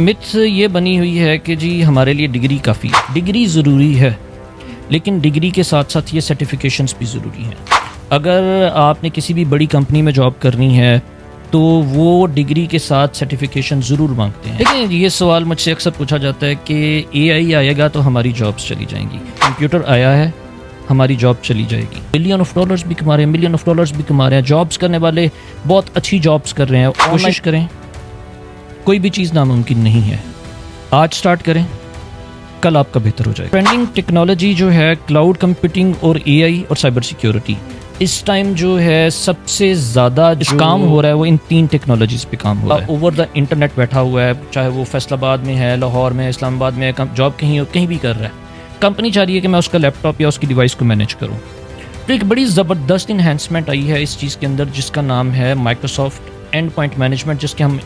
Myth ये बनी हुई है कि जी हमारे लिए डिग्री काफ़ी है। डिग्री ज़रूरी है, लेकिन डिग्री के साथ साथ ये सर्टिफिकेशंस भी ज़रूरी हैं। अगर आपने किसी भी बड़ी कंपनी में जॉब करनी है तो वो डिग्री के साथ सर्टिफिकेशन ज़रूर मांगते हैं। लेकिन ये सवाल मुझसे अक्सर पूछा जाता है कि AI आएगा तो हमारी जॉब्स चली जाएंगी। कंप्यूटर आया है, हमारी जॉब चली जाएगी। मिलियन ऑफ डॉलर्स भी कमा रहे हैं, मिलियन ऑफ डॉलर्स भी कमा रहे हैं। जॉब्स करने वाले बहुत अच्छी जॉब्स कर रहे हैं। कोशिश करें, कोई भी चीज़ नामुमकिन नहीं है। आज स्टार्ट करें, कल आपका बेहतर हो जाएगा। ट्रेंडिंग टेक्नोलॉजी जो है क्लाउड कंप्यूटिंग और AI और साइबर सिक्योरिटी, इस टाइम जो है सबसे ज़्यादा जो काम हो रहा है वो इन 3 टेक्नोलॉजीज़ पे काम हो रहा है। ओवर द इंटरनेट बैठा हुआ है, चाहे वो फैसलाबाद में है, लाहौर में, इस्लामाबाद में, जॉब कहीं भी कर रहा है। कंपनी चाह रही है कि मैं उसका लैपटॉप या उसकी डिवाइस को मैनेज करूँ। तो एक बड़ी ज़बरदस्त इन्हेंसमेंट आई है इस चीज़ के अंदर, जिसका नाम है माइक्रोसॉफ्ट एंड पॉइंट मैनेजमेंट,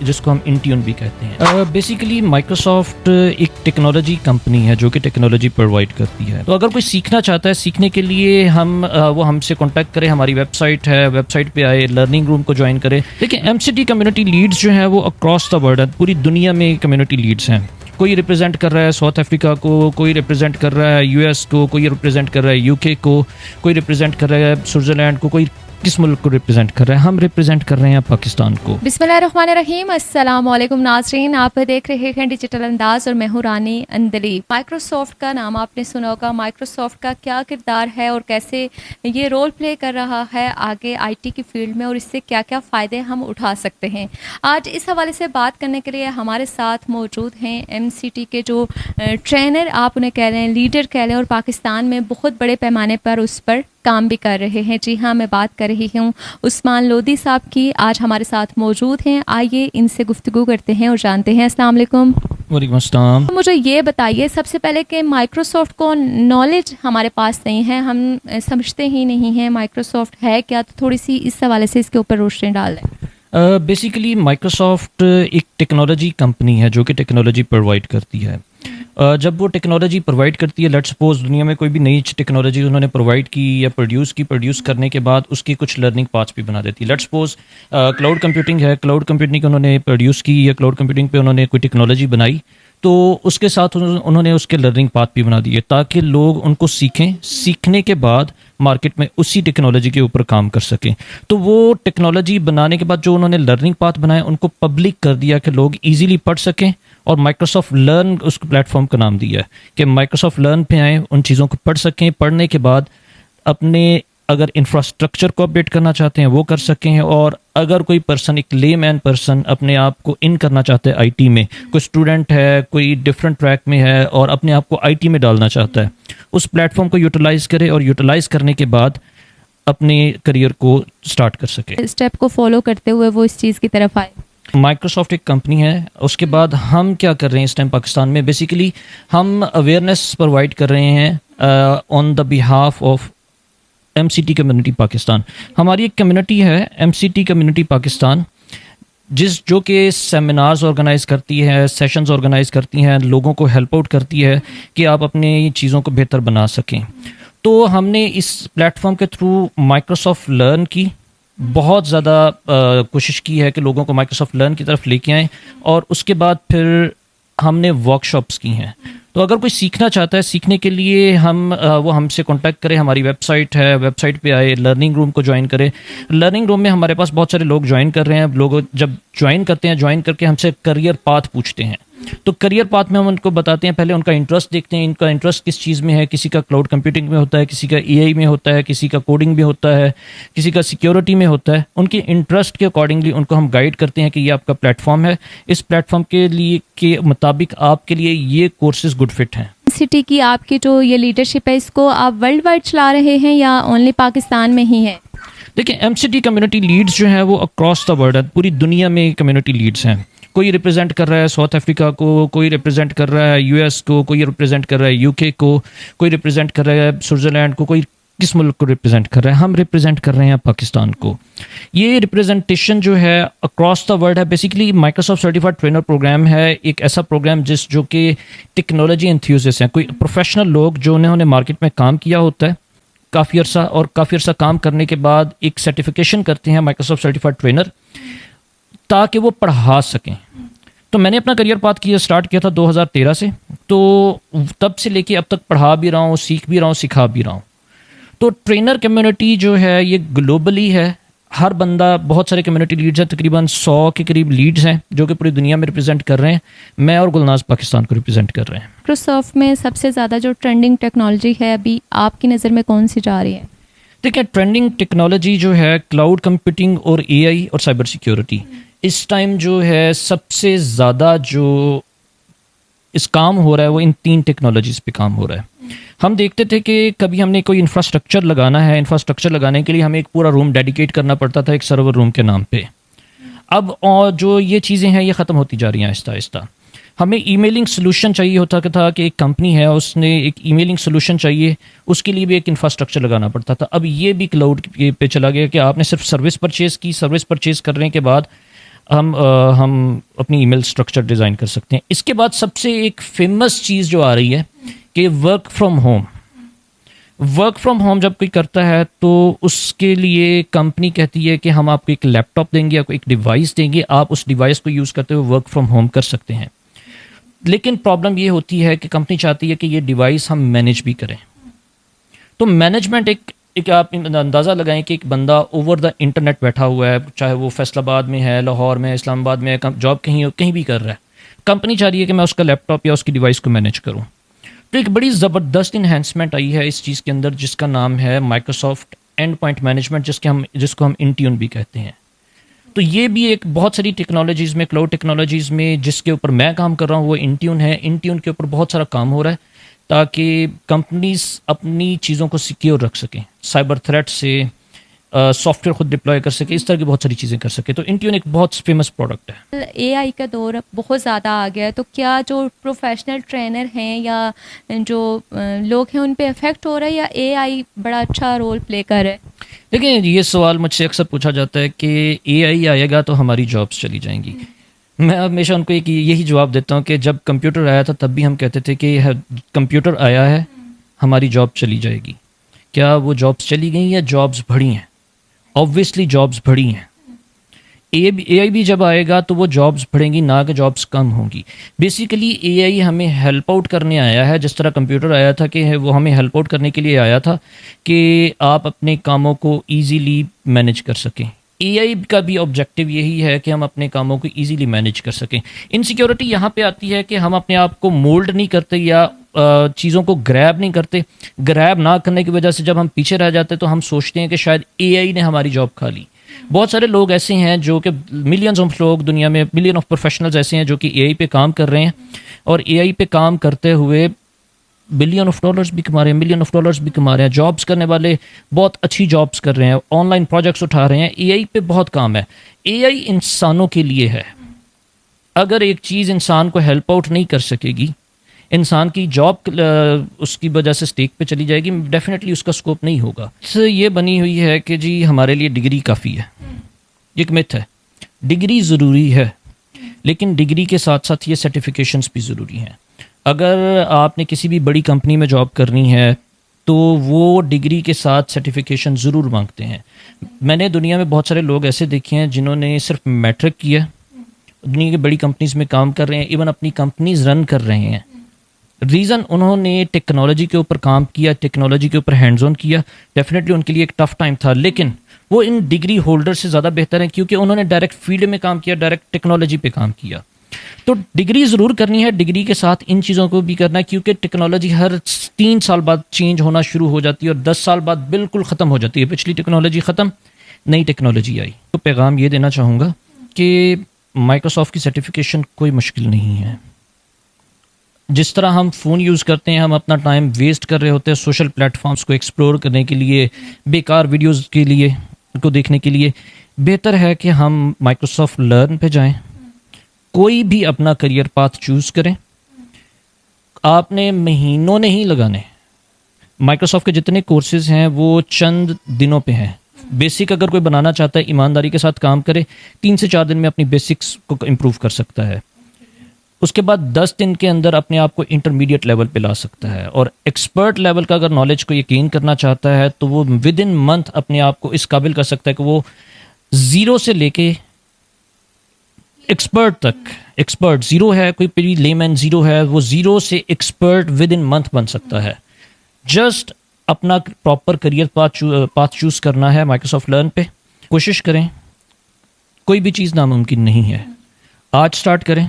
जिसको हम इंट्यून भी कहते हैं। बेसिकली माइक्रोसॉफ्ट एक टेक्नोलॉजी कंपनी है जो कि टेक्नोलॉजी प्रोवाइड करती है। तो अगर कोई सीखना चाहता है, सीखने के लिए वो हमसे कांटेक्ट करे। हमारी वेबसाइट है, वेबसाइट पे आए, लर्निंग रूम को ज्वाइन करे। देखिए, MCT कम्युनिटी लीड्स जो है वो अक्रॉस द वर्ल्ड है, पूरी दुनिया में कम्युनिटी लीड्स हैं। कोई रिप्रेजेंट कर रहा है साउथ अफ्रीका को, कोई रिप्रेजेंट कर रहा है US को, कोई रिप्रेजेंट कर रहा है UK को, कोई रिप्रेजेंट कर रहा है स्विट्जरलैंड को, कोई किस मुल्क को रिप्रेजेंट कर रहा है। हम रिप्रेजेंट कर रहे हैं पाकिस्तान को। बिस्मिल्लाहिर्रहमानिर्रहीम, अस्सलाम वालेकुम नाज़रीन, आप देख रहे हैं डिजिटल अंदाज और मैं हूं रानी अंदली। माइक्रोसॉफ्ट का नाम आपने सुना होगा। माइक्रोसॉफ्ट का क्या किरदार है और कैसे ये रोल प्ले कर रहा है आगे IT की फील्ड में, और इससे क्या क्या फ़ायदे हम उठा सकते हैं। आज इस हवाले से बात करने के लिए हमारे साथ मौजूद हैं MCT के जो ट्रेनर आप उन्हें कह लें, लीडर कह लें, और पाकिस्तान में बहुत बड़े पैमाने पर उस पर काम भी कर रहे हैं। जी हाँ, मैं बात कर रही हूँ उस्मान लोधी साहब की। आज हमारे साथ मौजूद हैं। आइए इनसे गुफ्तगू करते हैं और जानते हैं। अस्सलाम वालेकुम। वालेकुम अस्सलाम। मुझे ये बताइए सबसे पहले कि माइक्रोसॉफ्ट को नॉलेज हमारे पास नहीं है, हम समझते ही नहीं हैं माइक्रोसॉफ्ट है क्या, तो थोड़ी सी इस हवाले से इसके ऊपर रोशनी डाल दें। बेसिकली माइक्रोसॉफ्ट एक टेक्नोलॉजी कंपनी है जो कि टेक्नोलॉजी प्रोवाइड करती है। जब वो टेक्नोलॉजी प्रोवाइड करती है, लेट्स सपोज दुनिया में कोई भी नई टेक्नोलॉजी उन्होंने प्रोवाइड की या प्रोड्यूस करने के बाद उसकी कुछ लर्निंग पाथ्स भी बना देती है। लेट्स सपोज क्लाउड कंप्यूटिंग है, क्लाउड कंप्यूटिंग उन्होंने प्रोड्यूस की या क्लाउड कंप्यूटिंग पे उन्होंने कोई टेक्नोलॉजी बनाई, तो उसके साथ उन्होंने उसके लर्निंग पाथ भी बना दिए ताकि लोग उनको सीखें, सीखने के बाद मार्केट में उसी टेक्नोलॉजी के ऊपर काम कर सकें। तो वो टेक्नोलॉजी बनाने के बाद जो उन्होंने लर्निंग पाथ बनाए उनको पब्लिक कर दिया कि लोग इजीली पढ़ सकें, और माइक्रोसॉफ्ट लर्न उस प्लेटफॉर्म का नाम दिया है कि माइक्रोसॉफ्ट लर्न पे आए, उन चीज़ों को पढ़ सकें, पढ़ने के बाद अपने अगर इंफ्रास्ट्रक्चर को अपडेट करना चाहते हैं वो कर सकें। और अगर कोई पर्सन, एक लेमैन पर्सन अपने आप को इन करना चाहता है IT में, कोई स्टूडेंट है, कोई डिफरेंट ट्रैक में है और अपने आप को IT में डालना चाहता है, उस प्लेटफॉर्म को यूटिलाइज करे और यूटिलाइज करने के बाद अपने करियर को स्टार्ट कर सके। स्टेप को फॉलो करते हुए वो इस चीज़ की तरफ आए। माइक्रोसॉफ्ट एक कंपनी है। उसके बाद हम क्या कर रहे हैं इस टाइम पाकिस्तान में, बेसिकली हम अवेयरनेस प्रोवाइड कर रहे हैं on the behalf of MCT community Pakistan. हमारी एक कम्युनिटी है MCT कम्युनिटी पाकिस्तान, जो कि सेमिनार्स ऑर्गेनाइज करती है, सेशंस ऑर्गेनाइज करती हैं, लोगों को हेल्प आउट करती है कि आप अपने चीज़ों को बेहतर बना सकें। तो हमने इस प्लेटफॉर्म के थ्रू माइक्रोसॉफ्ट लर्न की बहुत ज़्यादा कोशिश की है कि लोगों को माइक्रोसॉफ्ट लर्न की तरफ लेके आएँ, और उसके बाद फिर हमने वर्कशॉप्स की हैं। तो अगर कोई सीखना चाहता है, सीखने के लिए वो हमसे कांटेक्ट करे। हमारी वेबसाइट है, वेबसाइट पे आए, लर्निंग रूम को ज्वाइन करे। लर्निंग रूम में हमारे पास बहुत सारे लोग ज्वाइन कर रहे हैं। लोग जब ज्वाइन करते हैं, ज्वाइन करके हमसे करियर पाथ पूछते हैं। तो करियर पाथ में हम उनको बताते हैं, पहले उनका इंटरेस्ट देखते हैं, इनका इंटरेस्ट किस चीज़ में है। किसी का क्लाउड कंप्यूटिंग में होता है, किसी का AI में होता है, किसी का कोडिंग में होता है, किसी का सिक्योरिटी में होता है। उनके इंटरेस्ट के अकॉर्डिंगली उनको हम गाइड करते हैं कि ये आपका प्लेटफॉर्म है, इस प्लेटफॉर्म के लिए के मुताबिक आपके लिए ये कोर्सेज गुड फिट हैं। MCT की आपकी जो ये लीडरशिप है, इसको आप वर्ल्ड वाइड चला रहे हैं या ओनली पाकिस्तान में ही है? देखिए, MCT कम्युनिटी लीड्स जो हैं वो अक्रॉस द वर्ल्ड है, पूरी दुनिया में कम्युनिटी लीड्स हैं। कोई रिप्रेजेंट कर रहा है साउथ अफ्रीका को, कोई रिप्रेजेंट कर रहा है US को, कोई रिप्रेजेंट कर रहा है UK को, कोई रिप्रेजेंट कर रहा है स्विट्जरलैंड को, कोई किस मुल्क को रिप्रेजेंट कर रहा है। हम रिप्रेजेंट कर रहे हैं पाकिस्तान को। ये रिप्रेजेंटेशन जो है अक्रॉस द वर्ल्ड है। Basically Microsoft certified trainer program है, एक ऐसा प्रोग्राम जो कि टेक्नोलॉजी एंथुसियास्ट हैं, कोई प्रोफेशनल लोग जो उन्होंने मार्केट में काम किया होता है काफ़ी अर्सा काम करने के बाद एक सर्टिफिकेशन करते हैं माइक्रोसॉफ्ट सर्टिफाइड ट्रेनर, ताकि वो पढ़ा सकें। तो मैंने अपना करियर पाथ स्टार्ट किया था 2013 से। तो तब से लेके अब तक पढ़ा भी रहा हूँ, सीख भी रहा हूँ, सिखा भी रहा हूँ। तो ट्रेनर कम्युनिटी जो है ये ग्लोबली है। हर बंदा, बहुत सारे कम्युनिटी लीड्स हैं, तकरीबन 100 के करीब लीड्स हैं जो कि पूरी दुनिया में रिप्रेजेंट कर रहे हैं। मैं और गुलनाज पाकिस्तान को रिप्रेजेंट कर रहे हैं। माइक्रोसॉफ्ट में सबसे ज़्यादा जो ट्रेंडिंग टेक्नोलॉजी है अभी आपकी नज़र में कौन सी जा रही है? देखिए, ट्रेंडिंग टेक्नोलॉजी जो है क्लाउड कंप्यूटिंग और एआई और साइबर सिक्योरिटी इस टाइम जो है सबसे ज़्यादा जो इस काम हो रहा है वो इन 3 टेक्नोलॉजीज़ पे काम हो रहा है। हम देखते थे कि कभी हमने कोई इंफ्रास्ट्रक्चर लगाना है, इंफ्रास्ट्रक्चर लगाने के लिए हमें एक पूरा रूम डेडिकेट करना पड़ता था एक सर्वर रूम के नाम पे। अब और जो ये चीज़ें हैं ये ख़त्म होती जा रही हैं आहिस्ता आहिस्ता। हमें ईमेलिंग सोल्यूशन चाहिए होता था कि एक कंपनी है उसने एक ईमेलिंग सोल्यूशन चाहिए, उसके लिए भी एक इंफ्रास्ट्रक्चर लगाना पड़ता था। अब ये भी क्लाउड पे चला गया कि आपने सिर्फ सर्विस परचेज़ की, सर्विस परचेज़ करने के बाद हम अपनी ईमेल स्ट्रक्चर डिज़ाइन कर सकते हैं। इसके बाद सबसे एक फेमस चीज़ जो आ रही है कि work from home. Work from home जब कोई करता है तो उसके लिए कंपनी कहती है कि हम आपको एक लैपटॉप देंगे, आपको एक डिवाइस देंगे, आप उस डिवाइस को यूज़ करते हुए वर्क फ्रॉम होम कर सकते हैं। लेकिन प्रॉब्लम ये होती है कि कंपनी चाहती है कि ये डिवाइस हम मैनेज भी करें। तो मैनेजमेंट एक आप अंदाज़ा लगाएं कि एक बंदा ओवर द इंटरनेट बैठा हुआ है, चाहे वो फैसलाबाद में है, लाहौर में, इस्लामाबाद में, जॉब कहीं भी कर रहा है। कंपनी चाह रही है कि मैं उसका लैपटॉप या उसकी डिवाइस को मैनेज करूं। तो एक बड़ी ज़बरदस्त इन्हेंसमेंट आई है इस चीज़ के अंदर जिसका नाम है माइक्रोसॉफ्ट एंड पॉइंट मैनेजमेंट, जिसको हम इंट्यून भी कहते हैं। तो ये भी एक बहुत सारी टेक्नोलॉजीज़ में, क्लाउड टेक्नोलॉजीज़ में जिसके ऊपर मैं काम कर रहा हूँ वो इंट्यून है। इंट्यून के ऊपर बहुत सारा काम हो रहा है ताकि कंपनीज अपनी चीज़ों को सिक्योर रख सकें, साइबर थ्रेट से सॉफ्टवेयर खुद डिप्लॉय कर सके, इस तरह की बहुत सारी चीज़ें कर सके। तो इंट्यून एक बहुत फेमस प्रोडक्ट है। एआई का दौर अब बहुत ज़्यादा आ गया है, तो क्या जो प्रोफेशनल ट्रेनर हैं या जो लोग हैं उन पे इफेक्ट हो रहा है या एआई बड़ा अच्छा रोल प्ले कर रहा है? देखिए, ये सवाल मुझसे अक्सर पूछा जाता है कि एआई आएगा तो हमारी जॉब्स चली जाएंगी। मैं हमेशा उनको एक यही जवाब देता हूँ कि जब कंप्यूटर आया था तब भी हम कहते थे कि कंप्यूटर आया है, हमारी जॉब चली जाएगी। क्या वो जॉब्स चली गई या जॉब्स बढ़ी हैं? ऑब्वियसली जॉब्स बढ़ी हैं। एआई भी जब आएगा तो वो जॉब्स बढ़ेंगी, ना कि जॉब्स कम होंगी। बेसिकली एआई हमें हेल्प आउट करने आया है, जिस तरह कंप्यूटर आया था कि वो हमें हेल्प आउट करने के लिए आया था कि आप अपने कामों को ईजीली मैनेज कर सकें। एआई का भी ऑब्जेक्टिव यही है कि हम अपने कामों को इजीली मैनेज कर सकें। इनसिक्योरिटी यहाँ पे आती है कि हम अपने आप को मोल्ड नहीं करते या चीज़ों को ग्रैब नहीं करते। ग्रैब ना करने की वजह से जब हम पीछे रह जाते तो हम सोचते हैं कि शायद एआई ने हमारी जॉब खा ली। बहुत सारे लोग ऐसे हैं जो कि मिलियंस ऑफ लोग दुनिया में, मिलियन ऑफ प्रोफेशनल्स ऐसे हैं जो कि एआई पे काम कर रहे हैं और एआई पे काम करते हुए बिलियन ऑफ डॉलर्स भी कमा रहे हैं, मिलियन ऑफ डॉलर्स भी कमा रहे हैं। जॉब्स करने वाले बहुत अच्छी जॉब्स कर रहे हैं, ऑनलाइन प्रोजेक्ट्स उठा रहे हैं। एआई पे बहुत काम है। एआई इंसानों के लिए है। अगर एक चीज़ इंसान को हेल्प आउट नहीं कर सकेगी, इंसान की जॉब उसकी वजह से स्टेक पे चली जाएगी, डेफिनेटली उसका स्कोप नहीं होगा। इससे ये बनी हुई है कि जी हमारे लिए डिग्री काफ़ी है। ये एक मिथ है। डिग्री ज़रूरी है, लेकिन डिग्री के साथ साथ ये सर्टिफिकेशंस भी ज़रूरी हैं। अगर आपने किसी भी बड़ी कंपनी में जॉब करनी है तो वो डिग्री के साथ सर्टिफिकेशन ज़रूर मांगते हैं। मैंने दुनिया में बहुत सारे लोग ऐसे देखे हैं जिन्होंने सिर्फ मैट्रिक किया, दुनिया की बड़ी कंपनीज़ में काम कर रहे हैं, इवन अपनी कंपनीज रन कर रहे हैं। रीज़न, उन्होंने टेक्नोलॉजी के ऊपर काम किया, टेक्नोलॉजी के ऊपर हैंड्स ऑन किया। डेफिनेटली उनके लिए एक टफ टाइम था, लेकिन वो इन डिग्री होल्डर से ज़्यादा बेहतर हैं क्योंकि उन्होंने डायरेक्ट फील्ड में काम किया, डायरेक्ट टेक्नोलॉजी पे काम किया। तो डिग्री ज़रूर करनी है, डिग्री के साथ इन चीज़ों को भी करना है क्योंकि टेक्नोलॉजी हर 3 साल बाद चेंज होना शुरू हो जाती है और 10 साल बाद बिल्कुल ख़त्म हो जाती है। पिछली टेक्नोलॉजी ख़त्म, नई टेक्नोलॉजी आई। तो पैगाम ये देना चाहूँगा कि माइक्रोसॉफ्ट की सर्टिफिकेशन कोई मुश्किल नहीं है। जिस तरह हम फ़ोन यूज़ करते हैं, हम अपना टाइम वेस्ट कर रहे होते हैं सोशल प्लेटफॉर्म्स को एक्सप्लोर करने के लिए, बेकार वीडियोज़ के लिए को देखने के लिए, बेहतर है कि हम माइक्रोसॉफ्ट लर्न पे जाएं, कोई भी अपना करियर पाथ चूज़ करें। आपने महीनों नहीं लगाने। माइक्रोसॉफ्ट के जितने कोर्सेज हैं वो चंद दिनों पे हैं। बेसिक अगर कोई बनाना चाहता है, ईमानदारी के साथ काम करे, 3 से 4 दिन में अपनी बेसिक्स को इम्प्रूव कर सकता है। उसके बाद 10 दिन के अंदर अपने आप को इंटरमीडिएट लेवल पे ला सकता है। और एक्सपर्ट लेवल का अगर नॉलेज को यकीन करना चाहता है तो वो विद इन मंथ अपने आप को इस काबिल कर सकता है कि वो 0 से लेके एक्सपर्ट तक, एक्सपर्ट ज़ीरो है, कोई भी लेमैन ज़ीरो है, वो ज़ीरो से एक्सपर्ट विद इन मंथ बन सकता है। जस्ट अपना प्रॉपर करियर पाथ चूज़ करना है माइक्रोसॉफ्ट लर्न पे, कोशिश करें, कोई भी चीज़ नामुमकिन नहीं है। आज स्टार्ट करें,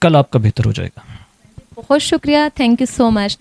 कल आपका बेहतर हो जाएगा। बहुत शुक्रिया, थैंक यू सो मच।